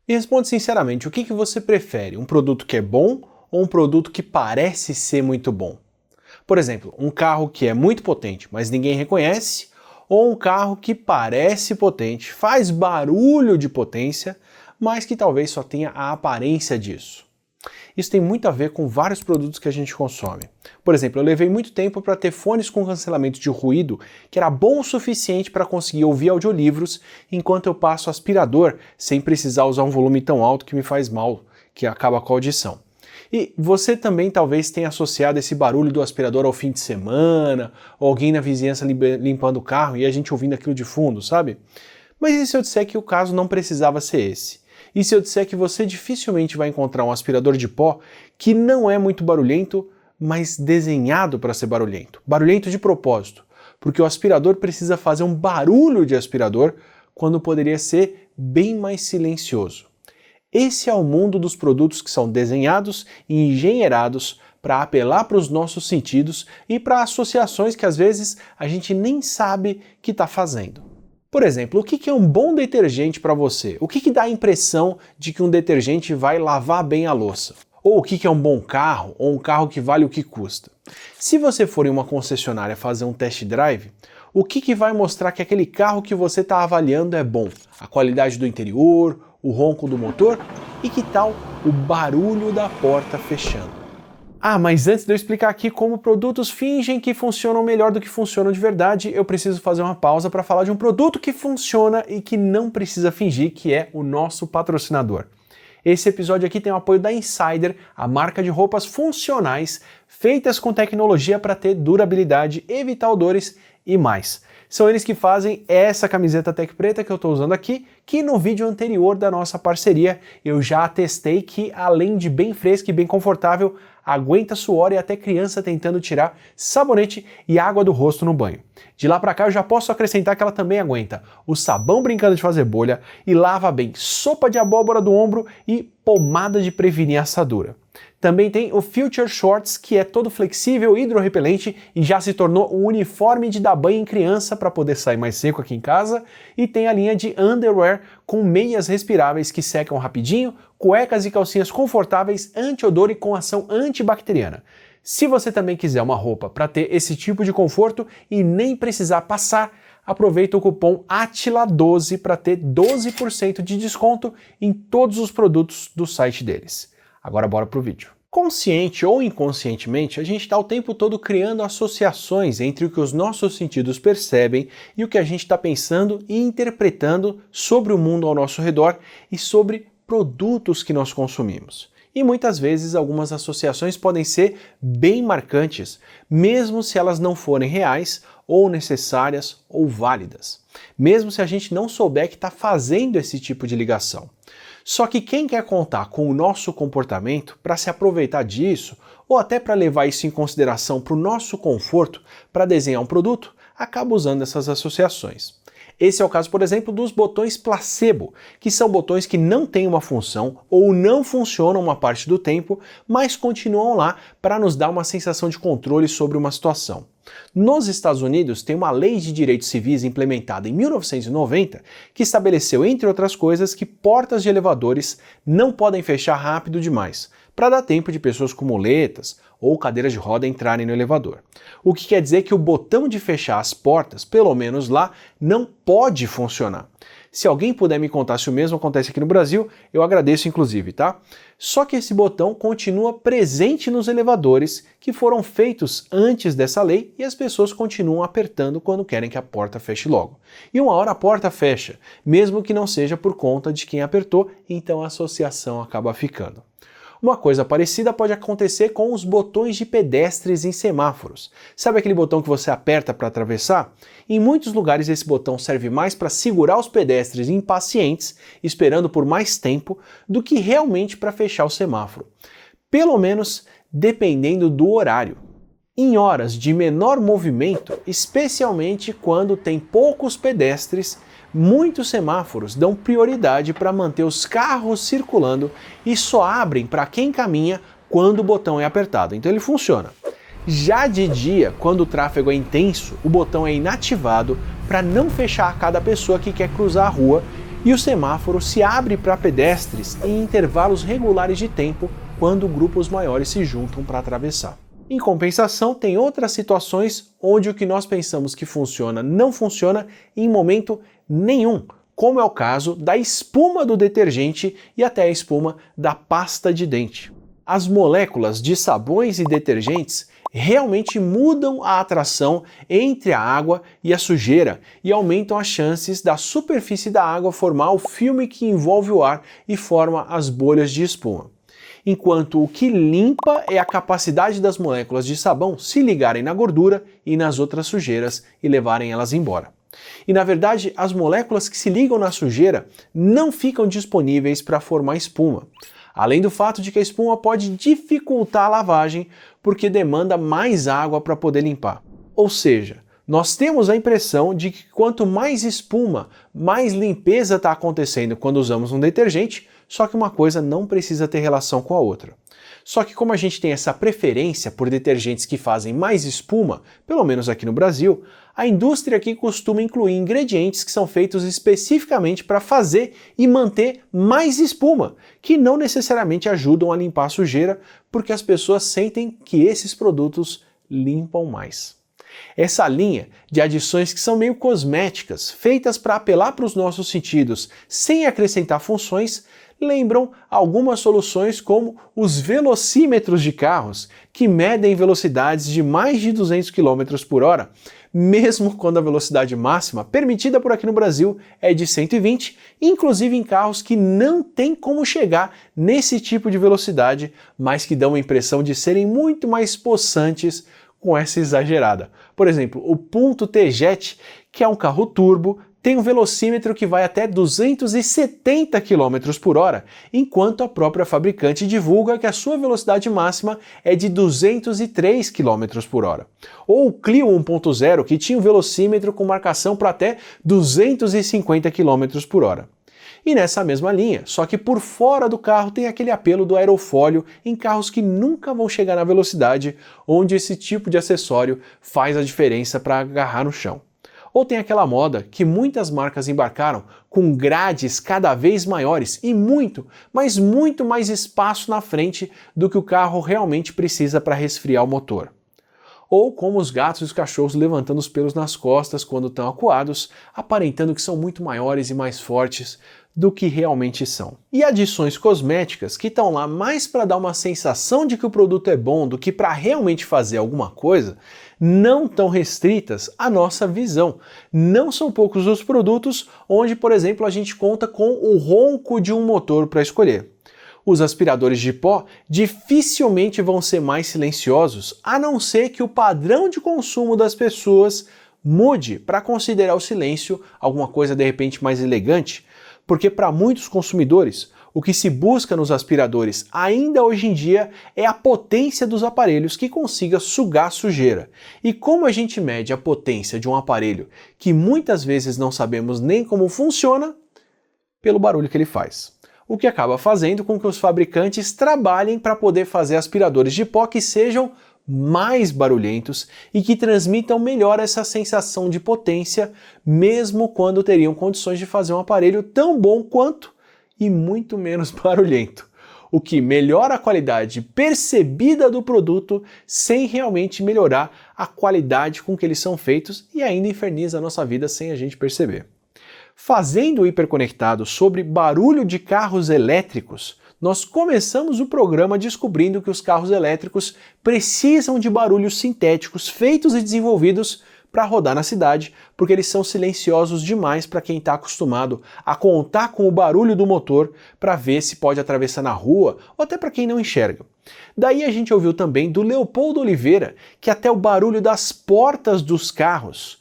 E responde sinceramente, o que você prefere? Um produto que é bom ou um produto que parece ser muito bom? Por exemplo, um carro que é muito potente, mas ninguém reconhece, ou um carro que parece potente, faz barulho de potência, mas que talvez só tenha a aparência disso. Isso tem muito a ver com vários produtos que a gente consome. Por exemplo, eu levei muito tempo para ter fones com cancelamento de ruído que era bom o suficiente para conseguir ouvir audiolivros enquanto eu passo aspirador sem precisar usar um volume tão alto que me faz mal, que acaba com a audição. E você também talvez tenha associado esse barulho do aspirador ao fim de semana, ou alguém na vizinhança limpando o carro e a gente ouvindo aquilo de fundo, sabe? Mas e se eu disser que o caso não precisava ser esse? E se eu disser que você dificilmente vai encontrar um aspirador de pó que não é muito barulhento, mas desenhado para ser barulhento? Barulhento de propósito, porque o aspirador precisa fazer um barulho de aspirador quando poderia ser bem mais silencioso. Esse é o mundo dos produtos que são desenhados e engenheirados para apelar para os nossos sentidos e para associações que às vezes a gente nem sabe que está fazendo. Por exemplo, o que é um bom detergente para você? O que dá a impressão de que um detergente vai lavar bem a louça? Ou o que é um bom carro, ou um carro que vale o que custa? Se você for em uma concessionária fazer um test drive, o que vai mostrar que aquele carro que você está avaliando é bom? A qualidade do interior, o ronco do motor? E que tal o barulho da porta fechando? Ah, mas antes de eu explicar aqui como produtos fingem que funcionam melhor do que funcionam de verdade, eu preciso fazer uma pausa para falar de um produto que funciona e que não precisa fingir, que é o nosso patrocinador. Esse episódio aqui tem o apoio da Insider, a marca de roupas funcionais, feitas com tecnologia para ter durabilidade, evitar odores e mais. São eles que fazem essa camiseta tech preta que eu estou usando aqui, que no vídeo anterior da nossa parceria eu já testei que, além de bem fresca e bem confortável, aguenta suor e até criança tentando tirar sabonete e água do rosto no banho. De lá pra cá eu já posso acrescentar que ela também aguenta o sabão brincando de fazer bolha e lava bem sopa de abóbora do ombro e pomada de prevenir assadura. Também tem o Future Shorts, que é todo flexível, hidrorrepelente e já se tornou um uniforme de dar banho em criança para poder sair mais seco aqui em casa. E tem a linha de underwear com meias respiráveis que secam rapidinho, cuecas e calcinhas confortáveis, anti-odor e com ação antibacteriana. Se você também quiser uma roupa para ter esse tipo de conforto e nem precisar passar, aproveita o cupom ATILA12 para ter 12% de desconto em todos os produtos do site deles. Agora bora pro vídeo. Consciente ou inconscientemente, a gente está o tempo todo criando associações entre o que os nossos sentidos percebem e o que a gente está pensando e interpretando sobre o mundo ao nosso redor e sobre produtos que nós consumimos. E muitas vezes algumas associações podem ser bem marcantes, mesmo se elas não forem reais ou necessárias ou válidas. Mesmo se a gente não souber que está fazendo esse tipo de ligação. Só que quem quer contar com o nosso comportamento para se aproveitar disso, ou até para levar isso em consideração para o nosso conforto, para desenhar um produto, acaba usando essas associações. Esse é o caso, por exemplo, dos botões placebo, que são botões que não têm uma função ou não funcionam uma parte do tempo, mas continuam lá para nos dar uma sensação de controle sobre uma situação. Nos Estados Unidos, tem uma lei de direitos civis implementada em 1990 que estabeleceu, entre outras coisas, que portas de elevadores não podem fechar rápido demais, para dar tempo de pessoas com muletas ou cadeiras de roda entrarem no elevador. O que quer dizer que o botão de fechar as portas, pelo menos lá, não pode funcionar. Se alguém puder me contar se o mesmo acontece aqui no Brasil, eu agradeço inclusive, tá? Só que esse botão continua presente nos elevadores que foram feitos antes dessa lei e as pessoas continuam apertando quando querem que a porta feche logo. E uma hora a porta fecha, mesmo que não seja por conta de quem apertou, então a associação acaba ficando. Uma coisa parecida pode acontecer com os botões de pedestres em semáforos. Sabe aquele botão que você aperta para atravessar? Em muitos lugares esse botão serve mais para segurar os pedestres impacientes, esperando por mais tempo, do que realmente para fechar o semáforo. Pelo menos dependendo do horário. Em horas de menor movimento, especialmente quando tem poucos pedestres, muitos semáforos dão prioridade para manter os carros circulando e só abrem para quem caminha quando o botão é apertado. Então ele funciona. Já de dia, quando o tráfego é intenso, o botão é inativado para não fechar a cada pessoa que quer cruzar a rua E o semáforo se abre para pedestres em intervalos regulares de tempo quando grupos maiores se juntam para atravessar. Em compensação, tem outras situações onde o que nós pensamos que funciona não funciona em momento nenhum, como é o caso da espuma do detergente e até a espuma da pasta de dente. As moléculas de sabões e detergentes realmente mudam a atração entre a água e a sujeira e aumentam as chances da superfície da água formar o filme que envolve o ar e forma as bolhas de espuma. Enquanto o que limpa é a capacidade das moléculas de sabão se ligarem na gordura e nas outras sujeiras e levarem elas embora. E na verdade, as moléculas que se ligam na sujeira não ficam disponíveis para formar espuma. Além do fato de que a espuma pode dificultar a lavagem porque demanda mais água para poder limpar. Ou seja, nós temos a impressão de que quanto mais espuma, mais limpeza está acontecendo quando usamos um detergente, só que uma coisa não precisa ter relação com a outra. Só que como a gente tem essa preferência por detergentes que fazem mais espuma, pelo menos aqui no Brasil, a indústria aqui costuma incluir ingredientes que são feitos especificamente para fazer e manter mais espuma, que não necessariamente ajudam a limpar a sujeira, porque as pessoas sentem que esses produtos limpam mais. Essa linha de adições que são meio cosméticas, feitas para apelar para os nossos sentidos sem acrescentar funções, lembram algumas soluções como os velocímetros de carros, que medem velocidades de mais de 200 km por hora, mesmo quando a velocidade máxima permitida por aqui no Brasil é de 120, inclusive em carros que não tem como chegar nesse tipo de velocidade, mas que dão a impressão de serem muito mais possantes com essa exagerada. Por exemplo, o Punto T-Jet, que é um carro turbo, tem um velocímetro que vai até 270 km por hora, enquanto a própria fabricante divulga que a sua velocidade máxima é de 203 km por hora. Ou o Clio 1.0, que tinha um velocímetro com marcação para até 250 km por hora. E nessa mesma linha, só que por fora do carro tem aquele apelo do aerofólio em carros que nunca vão chegar na velocidade, onde esse tipo de acessório faz a diferença para agarrar no chão. Ou tem aquela moda que muitas marcas embarcaram com grades cada vez maiores e muito, mas muito mais espaço na frente do que o carro realmente precisa para resfriar o motor. Ou como os gatos e os cachorros levantando os pelos nas costas quando estão acuados, aparentando que são muito maiores e mais fortes do que realmente são. E adições cosméticas que estão lá mais para dar uma sensação de que o produto é bom do que para realmente fazer alguma coisa, não tão restritas à nossa visão. Não são poucos os produtos onde, por exemplo, a gente conta com o ronco de um motor para escolher. Os aspiradores de pó dificilmente vão ser mais silenciosos, a não ser que o padrão de consumo das pessoas mude para considerar o silêncio alguma coisa de repente mais elegante, porque para muitos consumidores, o que se busca nos aspiradores ainda hoje em dia é a potência dos aparelhos que consiga sugar sujeira. E como a gente mede a potência de um aparelho que muitas vezes não sabemos nem como funciona, pelo barulho que ele faz. O que acaba fazendo com que os fabricantes trabalhem para poder fazer aspiradores de pó que sejam mais barulhentos e que transmitam melhor essa sensação de potência, mesmo quando teriam condições de fazer um aparelho tão bom quanto e muito menos barulhento, o que melhora a qualidade percebida do produto sem realmente melhorar a qualidade com que eles são feitos e ainda inferniza a nossa vida sem a gente perceber. Fazendo o Hiperconectado sobre barulho de carros elétricos, nós começamos o programa descobrindo que os carros elétricos precisam de barulhos sintéticos feitos e desenvolvidos para rodar na cidade, porque eles são silenciosos demais para quem está acostumado a contar com o barulho do motor para ver se pode atravessar na rua, ou até para quem não enxerga. Daí a gente ouviu também do Leopoldo Oliveira que até o barulho das portas dos carros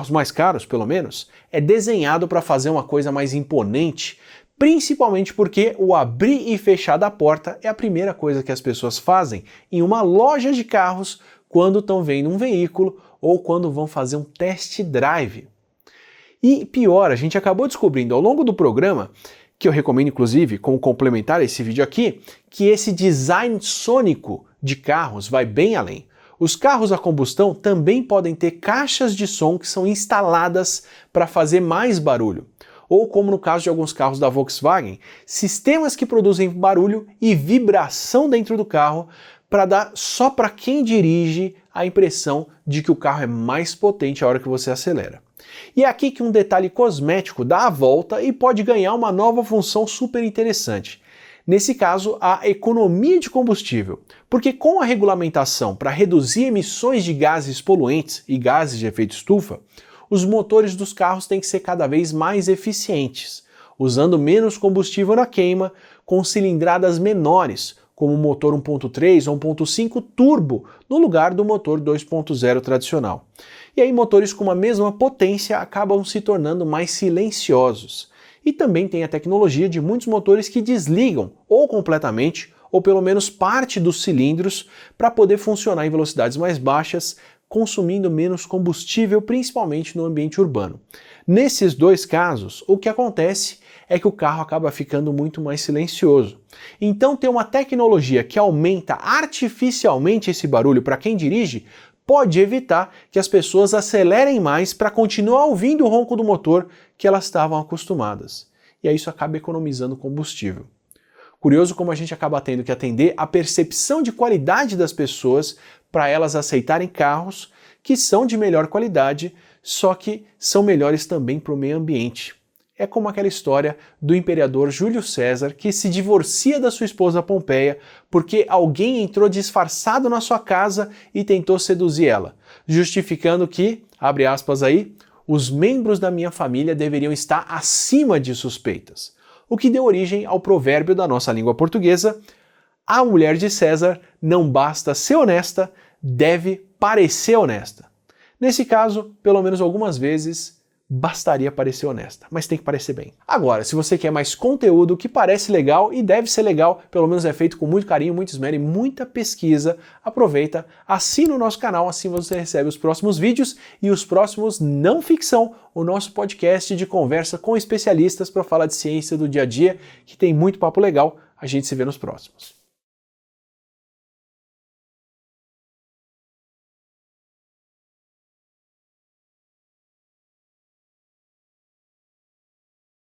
mais caros pelo menos, é desenhado para fazer uma coisa mais imponente, principalmente porque o abrir e fechar da porta é a primeira coisa que as pessoas fazem em uma loja de carros quando estão vendo um veículo ou quando vão fazer um test drive. E pior, a gente acabou descobrindo ao longo do programa, que eu recomendo inclusive como complementar a esse vídeo aqui, que esse design sônico de carros vai bem além. Os carros a combustão também podem ter caixas de som que são instaladas para fazer mais barulho. ou como no caso de alguns carros da Volkswagen, sistemas que produzem barulho e vibração dentro do carro para dar só para quem dirige a impressão de que o carro é mais potente a hora que você acelera. E é aqui que um detalhe cosmético dá a volta e pode ganhar uma nova função super interessante. Nesse caso, a economia de combustível, porque com a regulamentação para reduzir emissões de gases poluentes e gases de efeito estufa, os motores dos carros têm que ser cada vez mais eficientes, usando menos combustível na queima, com cilindradas menores, como o motor 1.3 ou 1.5 turbo, no lugar do motor 2.0 tradicional. E aí motores com a mesma potência acabam se tornando mais silenciosos. E também tem a tecnologia de muitos motores que desligam, ou completamente, ou pelo menos parte dos cilindros, para poder funcionar em velocidades mais baixas, consumindo menos combustível, principalmente no ambiente urbano. Nesses dois casos, o que acontece é que o carro acaba ficando muito mais silencioso. Então ter uma tecnologia que aumenta artificialmente esse barulho para quem dirige pode evitar que as pessoas acelerem mais para continuar ouvindo o ronco do motor que elas estavam acostumadas. E aí isso acaba economizando combustível. Curioso como a gente acaba tendo que atender a percepção de qualidade das pessoas para elas aceitarem carros que são de melhor qualidade, só que são melhores também para o meio ambiente. É como aquela história do imperador Júlio César que se divorcia da sua esposa Pompeia porque alguém entrou disfarçado na sua casa e tentou seduzir ela, justificando que, abre aspas aí, os membros da minha família deveriam estar acima de suspeitas, o que deu origem ao provérbio da nossa língua portuguesa: a mulher de César não basta ser honesta, deve parecer honesta. Nesse caso, pelo menos algumas vezes, bastaria parecer honesta, mas tem que parecer bem. Agora, se você quer mais conteúdo que parece legal e deve ser legal, pelo menos é feito com muito carinho, muito esmero e muita pesquisa, aproveita, assina o nosso canal, assim você recebe os próximos vídeos e os próximos Não Ficção, o nosso podcast de conversa com especialistas para falar de ciência do dia a dia, que tem muito papo legal. A gente se vê nos próximos.